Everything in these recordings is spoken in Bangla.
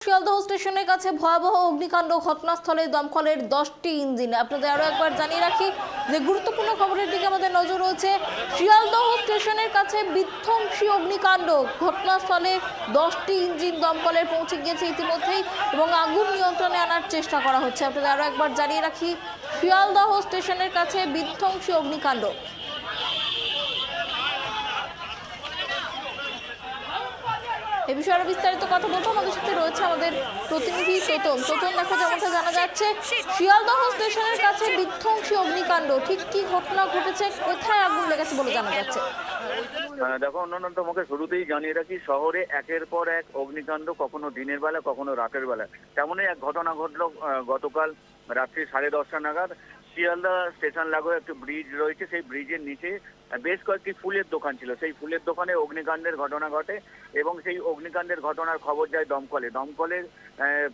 শিয়ালদহ স্টেশনের কাছে ভয়াবহ অগ্নিকাণ্ড, ঘটনাস্থলে দমকলের 10টি ইঞ্জিন। আপনাদের আরো একবার জানিয়ে রাখি যে গুরুত্বপূর্ণ খবরের দিকে আমাদের নজর রয়েছে। শিয়ালদহ স্টেশনের কাছে বিধ্বংসী অগ্নিকাণ্ড, ঘটনাস্থলে 10টি ইঞ্জিন দমকলের পৌঁছে গিয়েছে ইতিমধ্যেই এবং আগুন নিয়ন্ত্রণে আনার চেষ্টা করা হচ্ছে। আপনাদের আরো একবার জানিয়ে রাখি, শিয়ালদহ স্টেশনের কাছে বিধ্বংসী অগ্নিকাণ্ড। এ বিষয়ে আরো বিস্তারিত কথা বলবো, আমাদের সাথে রয়েছে আমাদের প্রতিনিধি তোতন। দেখো, যেমনটা জানা যাচ্ছে শিয়ালদহ স্টেশনের কাছে বিধ্বংসী অগ্নিকাণ্ড, ঠিক কি ঘটনা ঘটেছে, কোথায় আগুন লেগেছে বলে জানা যাচ্ছে? দেখো অন্যান্য তোমাকে শুরুতেই জানিয়ে রাখি, শহরে একের পর এক অগ্নিকাণ্ড, কখনো দিনের বেলা কখনো রাতের বেলা। তেমনই এক ঘটনা ঘটলো গতকাল রাত্রি 10:30 নাগাদ। শিয়ালদা স্টেশন লাগোয়া একটি ব্রিজ রয়েছে, সেই ব্রিজের নিচে বেশ কয়েকটি ফুলের দোকান ছিল। সেই ফুলের দোকানে অগ্নিকাণ্ডের ঘটনা ঘটে এবং সেই অগ্নিকাণ্ডের ঘটনার খবর যায় দমকলের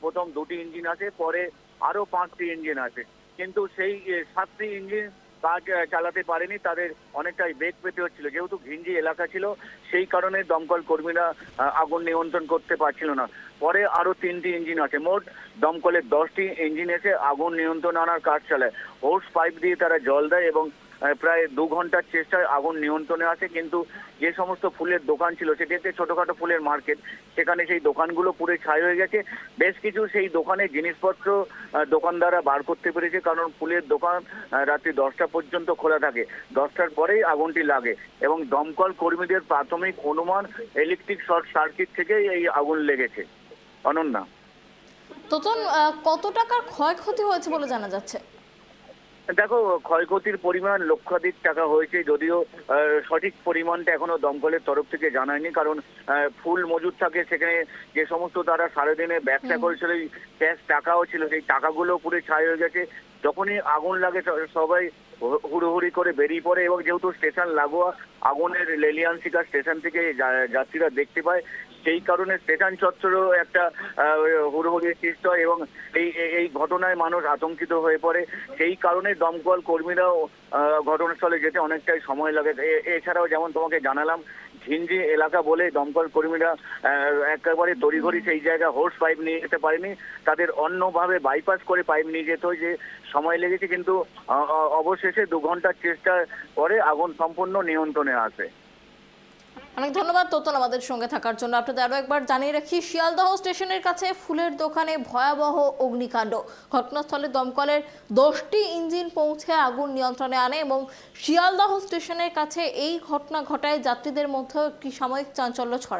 প্রথম 2টি ইঞ্জিন আসে, পরে আরো 5টি ইঞ্জিন আসে, কিন্তু সেই 7টি ইঞ্জিন কাজ চালাতে পারেনি। তাদের অনেকটাই বেগ পেতে হচ্ছিল, যেহেতু ঘিঞ্জি এলাকা ছিল সেই কারণে দমকল কর্মীরা আগুন নিয়ন্ত্রণ করতে পারছিল না। পরে আরো 3টি ইঞ্জিন আছে, মোট দমকলের 10টি ইঞ্জিন এসে আগুন নিয়ন্ত্রণ আনার কাজ চালায়। হোস পাইপ দিয়ে তারা জল দেয় এবং প্রায় 2 ঘন্টার চেষ্টায় আগুন নিয়ন্ত্রণে আসে। কিন্তু যে সমস্ত ফুলের দোকান ছিল, সেটি একটি ছোটখাটো ফুলের মার্কেট, সেখানে সেই দোকানগুলো পুরো ছাই হয়ে গেছে। বেশ কিছু সেই দোকানের জিনিসপত্র দোকানদাররা বার করতে পেরেছে, কারণ ফুলের দোকান রাত্রি 10টা পর্যন্ত খোলা থাকে। 10টার পরেই আগুনটি লাগে এবং দমকল কর্মীদের প্রাথমিক অনুমান ইলেকট্রিক শর্ট সার্কিট থেকে এই আগুন লেগেছে। অনন্যা, তোতন, কত টাকার ক্ষয়ক্ষতি হয়েছে বলে জানা যাচ্ছে? দেখো, ক্ষয়ক্ষতির পরিমাণ লক্ষাধিক টাকা হয়েছে, যদিও সঠিক পরিমাণটা এখনো দমকলের তরফ থেকে জানায়নি, কারণ ফুল মজুদ থাকে সেখানে। যে সমস্ত তারা সারাদিনে ব্যবসা করেছিল, ক্যাশ টাকাও ছিল, সেই টাকাগুলো পুরো ছাই হয়ে গেছে। যখনই আগুন লাগে সবাই হুড়োহুড়ি করে বেরিয়ে পড়ে এবং যেহেতু স্টেশন লাগোয়া, আগুনের লেলিয়ান শিকার স্টেশন থেকে যাত্রীরা দেখতে পায়, সেই কারণে স্টেশন চত্বরেও একটা হুড়োহুড়ির সৃষ্টি হয় এবং এই ঘটনায় মানুষ আতঙ্কিত হয়ে পড়ে। সেই কারণে দমকল কর্মীরাও ঘটনাস্থলে যেতে অনেকটাই সময় লাগে। এছাড়াও যেমন তোমাকে জানালাম, ঘিঞ্জি এলাকা বলে দমকল কর্মীরা একেবারে তড়িঘড়ি সেই জায়গায় হোস পাইপ নিয়ে যেতে পারেনি, তাদের অন্যভাবে বাইপাস করে পাইপ নিয়ে যেতে হয়, যে সময় লেগেছে। কিন্তু অবশেষে 2 ঘন্টার চেষ্টার পরে আগুন সম্পূর্ণ নিয়ন্ত্রণে আসে। অনেক ধন্যবাদ তোতন আমাদের সঙ্গে থাকার জন্য। আপনাদের আরো একবার জানিয়ে রাখি, শিয়ালদহ স্টেশনের কাছে ফুলের দোকানে ভয়াবহ অগ্নিকাণ্ড, ঘটনাস্থলে দমকলের 10টি ইঞ্জিন পৌঁছে আগুন নিয়ন্ত্রণে আনে এবং শিয়ালদহ স্টেশনের কাছে এই ঘটনা ঘটায় যাত্রীদের মধ্যে একটি সাময়িক চাঞ্চল্য ছড়ায়।